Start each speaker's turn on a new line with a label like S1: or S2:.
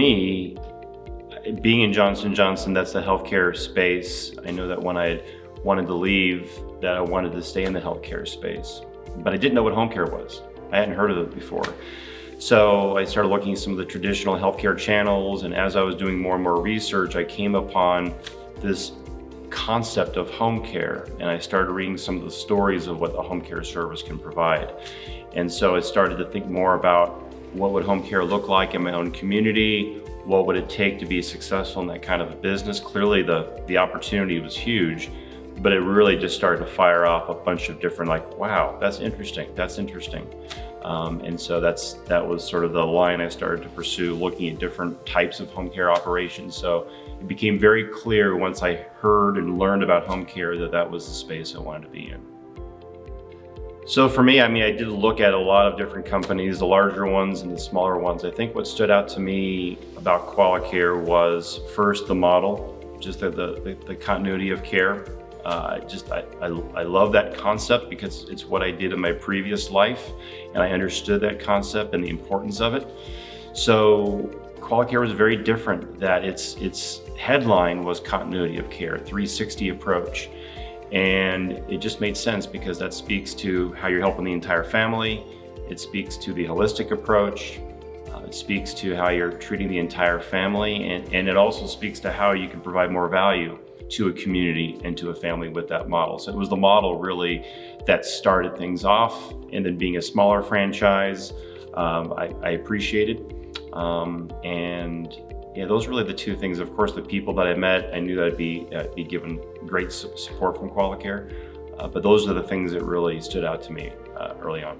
S1: me, being in Johnson & Johnson, that's the healthcare space. I know that when I wanted to leave, that I wanted to stay in the healthcare space, but I didn't know what home care was. I hadn't heard of it before. So I started looking at some of the traditional healthcare channels, and as I was doing more and more research, I came upon this concept of home care, and I started reading some of the stories of what the home care service can provide. And so I started to think more about what would home care look like in my own community, what would it take to be successful in that kind of a business. Clearly the opportunity was huge, but it really just started to fire off a bunch of different, like, wow, that's interesting. And so that was sort of the line I started to pursue, looking at different types of home care operations. So it became very clear once I heard and learned about home care that was the space I wanted to be in. So for me, I did look at a lot of different companies, the larger ones and the smaller ones. I think what stood out to me about Qualicare was first the model, just the continuity of care. I love that concept because it's what I did in my previous life, and I understood that concept and the importance of it. So Qualicare was very different, that its headline was continuity of care, 360 approach. And it just made sense because that speaks to how you're helping the entire family. It speaks to the holistic approach. It speaks to how you're treating the entire family. And it also speaks to how you can provide more value to a community and to a family with that model. So it was the model really that started things off. And then being a smaller franchise, I appreciated. And yeah, those are really the two things. Of course, the people that I met, I knew that I'd be given great support from Qualicare, but those are the things that really stood out to me early on.